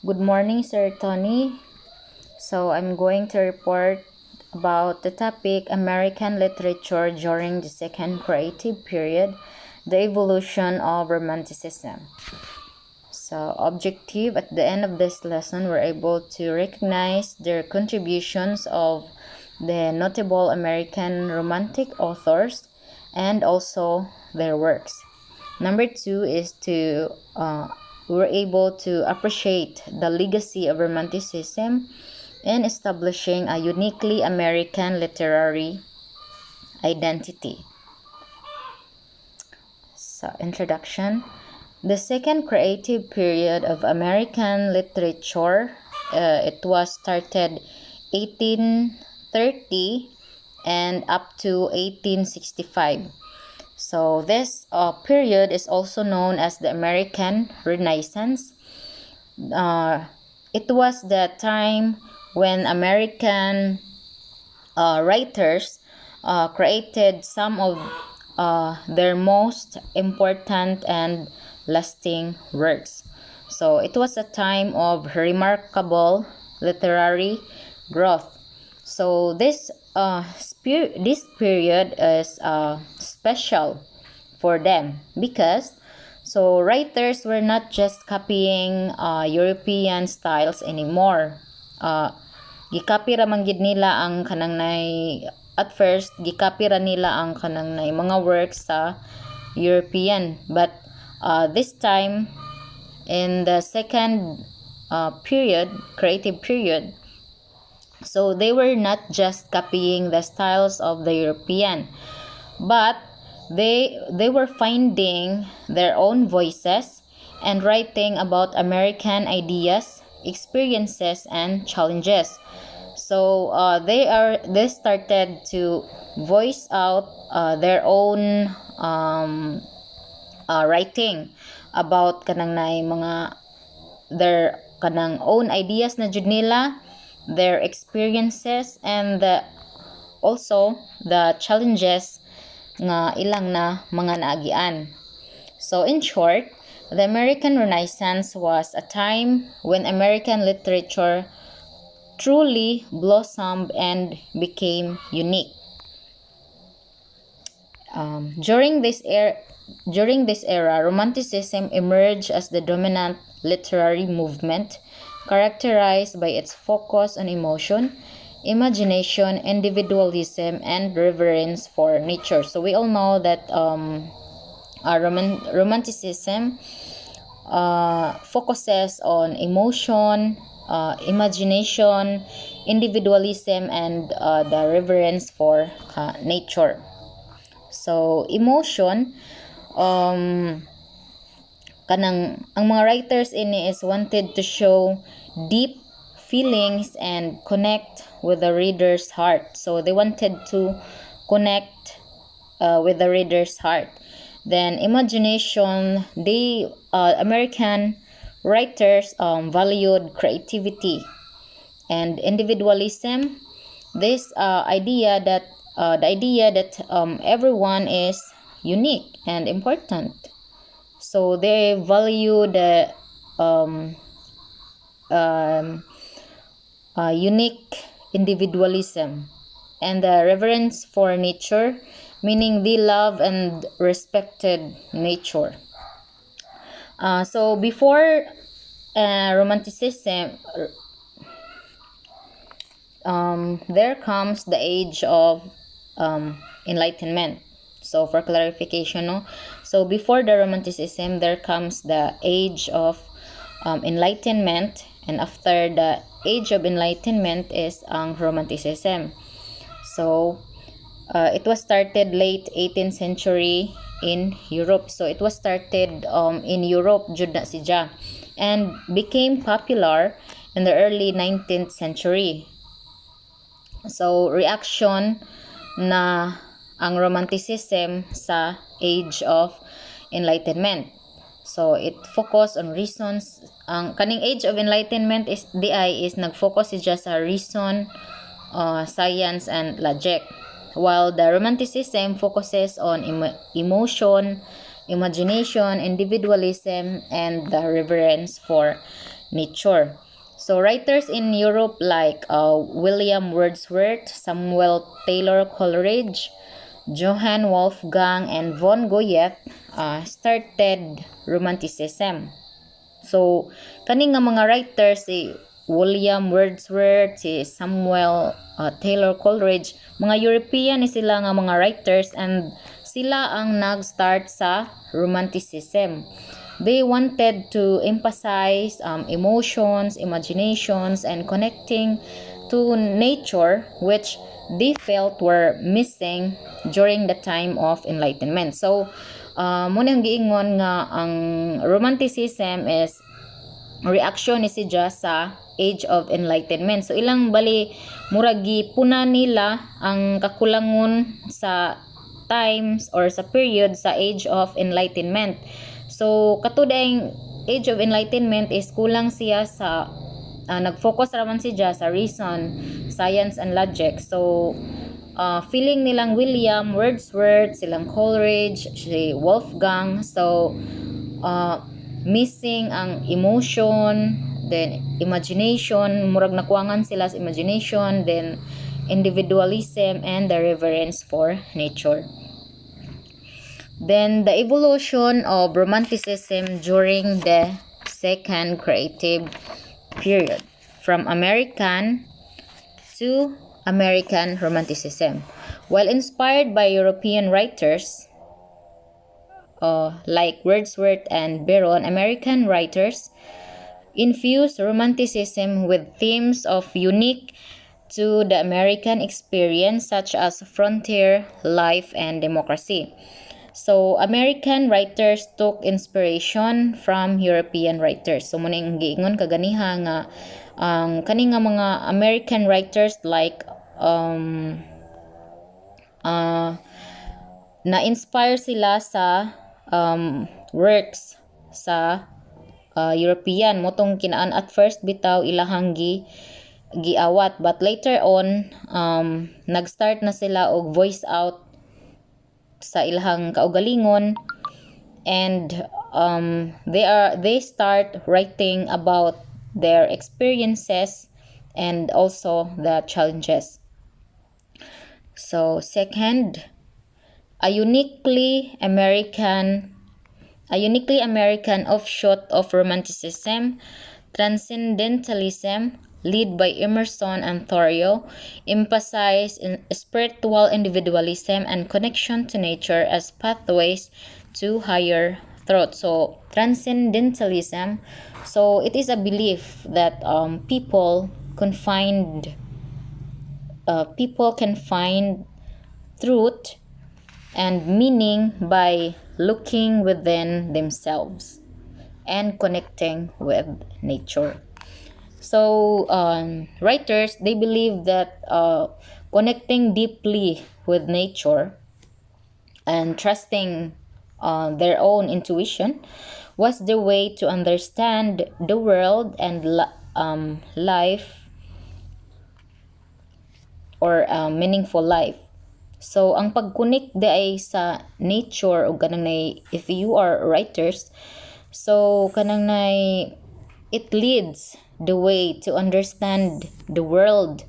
Good morning, Sir Tony. So I'm going to report about the topic American literature during the second creative period, the evolution of Romanticism. So objective at the end of this lesson, we're able to recognize their contributions of the notable American Romantic authors and also their works. Number 2 is we're able to appreciate the legacy of Romanticism in establishing a uniquely American literary identity. So, introduction. The second creative period of American literature, it was started 1830 and up to 1865. So this period is also known as the American Renaissance. It was the time when American writers created some of their most important and lasting works. So it was a time of remarkable literary growth. So this period is special for them because writers were not just copying European styles anymore. Gikopy ra man gid nila ang kanang nay at first gikopy ra nila ang kanang nay mga works sa European, but this time in the second creative period, so they were not just copying the styles of the European, but they were finding their own voices and writing about American ideas, experiences, and challenges. So they started to voice out their own writing about kanang nay mga their kanang own ideas na jud nila, their experiences, and also the challenges nga ilang na mga naagian. So in short, the American Renaissance was a time when American literature truly blossomed and became unique. During this era, Romanticism emerged as the dominant literary movement, characterized by its focus on emotion, imagination, individualism, and reverence for nature. So we all know that Romanticism focuses on emotion, imagination, individualism, and the reverence for nature. So emotion, kanang ang mga writers ini is wanted to show deep feelings and connect with the reader's heart. So they wanted to connect with the reader's heart. Then imagination, American writers valued creativity and individualism. This idea that everyone is unique and important. So they value the unique individualism and the reverence for nature, meaning they love and respected nature. So before Romanticism, there comes the age of Enlightenment. So for clarification, no? So before the Romanticism, there comes the age of Enlightenment, and after the age of Enlightenment is ang Romanticism. So it was started late 18th century in Europe. So it was started in Europe jud na siya, and became popular in the early 19th century. So reaction na ang Romanticism sa age of Enlightenment. So it focus on reasons. Ang kaning age of Enlightenment is nag-focus just sa reason, science, and logic, while the Romanticism focuses on emotion, imagination, individualism, and the reverence for nature. So writers in Europe like William Wordsworth, Samuel Taylor Coleridge, Johann Wolfgang, and von Goethe started Romanticism. So kani nga mga writers si William Wordsworth, si Samuel Taylor Coleridge, mga European ni sila nga mga writers, and sila ang nag-start sa Romanticism. They wanted to emphasize emotions, imaginations, and connecting to nature, which they felt were missing during the time of Enlightenment. So, muna yung giingon nga ang Romanticism is reaction ni siya sa Age of Enlightenment. So, ilang bali, muragi puna nila ang kakulangon sa times or sa period sa Age of Enlightenment. So, katudang Age of Enlightenment is kulang siya sa nag-focus raman siya sa reason, science, and logic. So, feeling nilang William Wordsworth, silang Coleridge, si Wolfgang, so missing ang emotion, then imagination, murag nakuangan sila sa imagination, then individualism, and the reverence for nature. Then the evolution of Romanticism during the Second Creative Period, from American to American Romanticism. While inspired by European writers like Wordsworth and Byron, American writers infused Romanticism with themes of unique to the American experience, such as frontier life and democracy. So, American writers took inspiration from European writers. So, muna yung giingon kaganiha nga ang kani nga mga American writers like na-inspire sila sa works sa European. Motong kinaan at first bitaw ilahang giawat, but later on nag-start na sila og voice out sa ilahang kaugalingon, and they start writing about their experiences and also the challenges. So second, a uniquely American offshoot of Romanticism, Transcendentalism, led by Emerson and Thoreau, emphasized spiritual individualism and connection to nature as pathways to higher truth. So, Transcendentalism, so it is a belief that people can find truth and meaning by looking within themselves and connecting with nature. So, writers, they believe that connecting deeply with nature and trusting their own intuition was the way to understand the world and life, or meaningful life. So, ang pag-connect di ay sa nature o kanang nay, if you are writers, so kanang nay, it leads the way to understand the world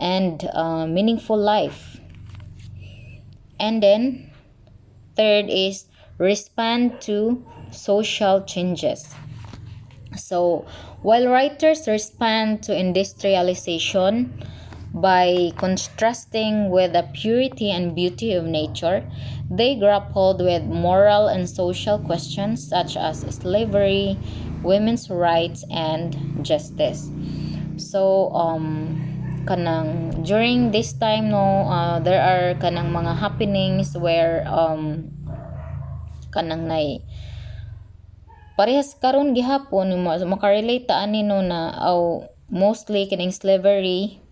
and meaningful life. And then third is respond to social changes. So while writers respond to industrialization by contrasting with the purity and beauty of nature, they grappled with moral and social questions such as slavery, women's rights, and justice. So kanang during this time there are kanang mga happenings where kanang nay parehas karon gihapon makarelate ta ani na mostly kining slavery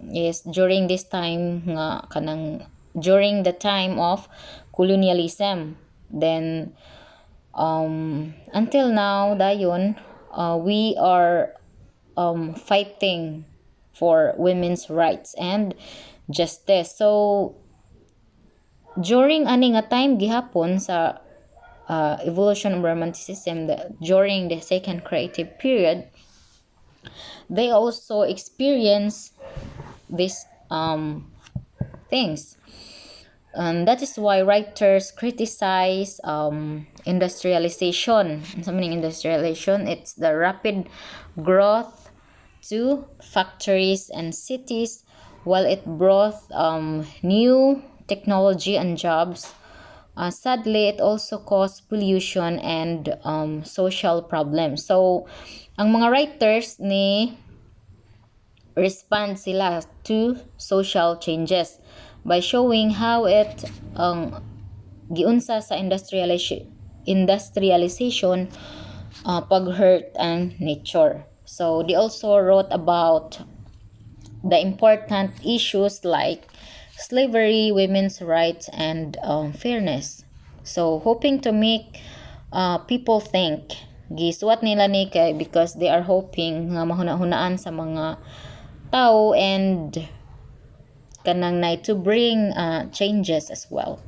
is during this time nga kanang during the time of colonialism. Then until now dayon we are fighting for women's rights and justice. So during ani nga time gihapon sa evolution of Romanticism, during the second creative period, they also experience these things. And that is why writers criticize industrialization. Sa meaning industrialization, it's the rapid growth to factories and cities. While it brought new technology and jobs, sadly it also caused pollution and social problems. So ang mga writers ni respond sila to social changes by showing how it giunsa sa industrialization pag-hurt ang nature. So they also wrote about the important issues like slavery, women's rights, and fairness. So hoping to make people think. Gisuwat nila ni kay because they are hoping nga mahuna-hunaan sa mga tao and kanang na to bring changes as well.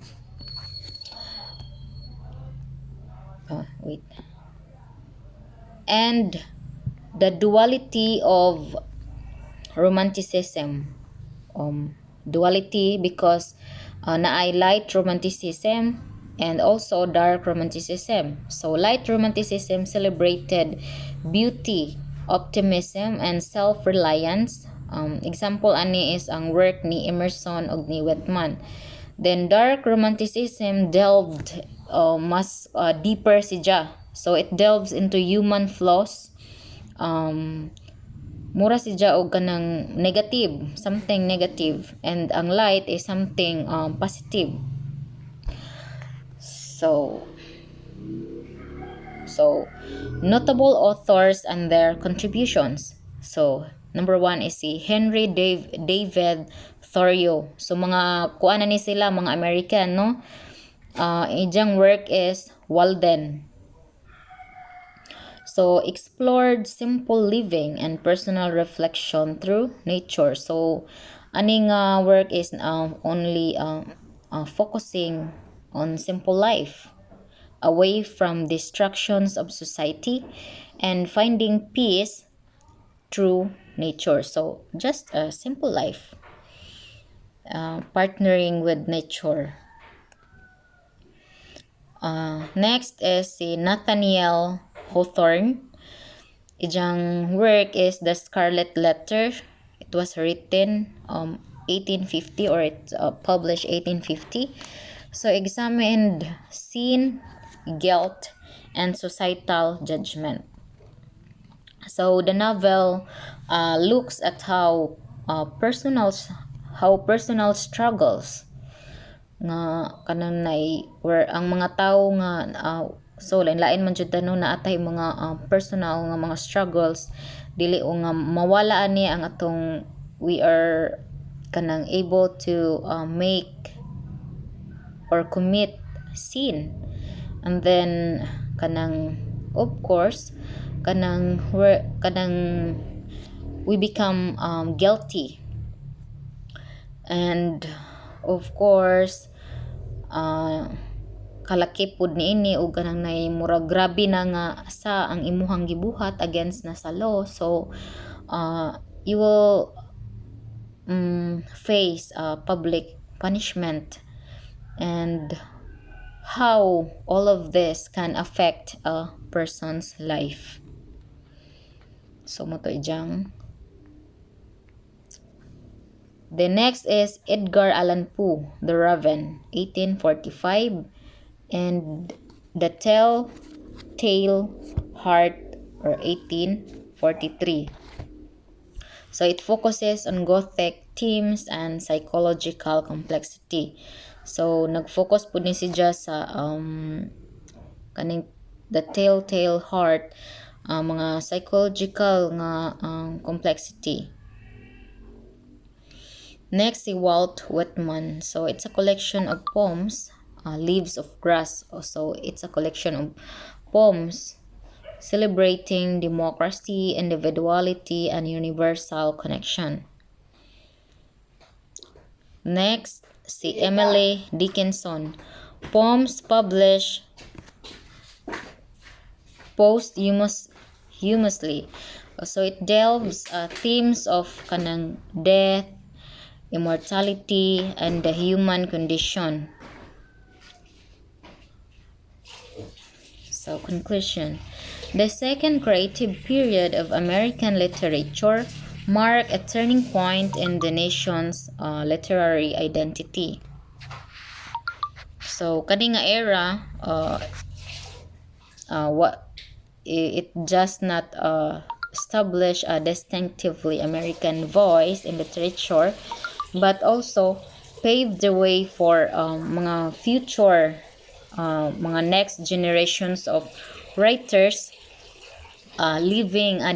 Wait. And the duality of romanticism. Duality because naay light romanticism and also dark romanticism. So light romanticism celebrated beauty, optimism, and self-reliance. Example ani is ang work ni Emerson ug ni Whitman. Then dark romanticism delved mas deeper siya. So it delves into human flaws. Mura siya og kanang negative, something negative, and ang light is something positive. So notable authors and their contributions. So number 1 is si Henry David Thoreau. So mga kuan na ni sila mga American, no? Ijang work is Walden. So explored simple living and personal reflection through nature. So aning work is only focusing on simple life, away from distractions of society, and finding peace through nature. So just a simple life, partnering with nature. Next is si Nathaniel Hawthorne. Ijang work is The Scarlet Letter. It was written 1850 or it published 1850. So examined sin, guilt, and societal judgment. So the novel looks at how personal struggles nga kanang where ang mga tao nga so lain man jud tanong na atay mga personal nga mga struggles dili o nga mawala ani ang atong we are kanang able to make or commit sin, and then kanang of course kanang we become guilty, and of course kalaki pud niini ug kanang nay murag grabe na nga sa ang imuhang gibuhat against na sa law. So you will face public punishment, and how all of this can affect a person's life. So mo to ijang. The next is Edgar Allan Poe, The Raven, 1845, and The Telltale Heart, or 1843. So it focuses on Gothic themes and psychological complexity. So nag-focus po ni siya sa kaning The Telltale Heart, mga psychological nga complexity. Next, si Walt Whitman. So it's a collection of poems, Leaves of Grass. So it's a collection of poems celebrating democracy, individuality, and universal connection. Next, si Emily Dickinson. Poems published posthumously. So it delves themes of kanang death, immortality, and the human condition. So conclusion. The second creative period of American literature marked a turning point in the nation's literary identity. So kani nga era, what it just not establish a distinctively American voice in literature, but also paved the way for mga future, mga next generations of writers, leaving a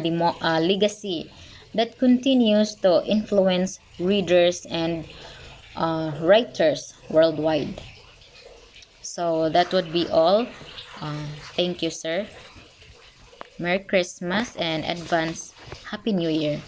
legacy that continues to influence readers and writers worldwide. So that would be all. Thank you, sir. Merry Christmas and advance Happy New Year.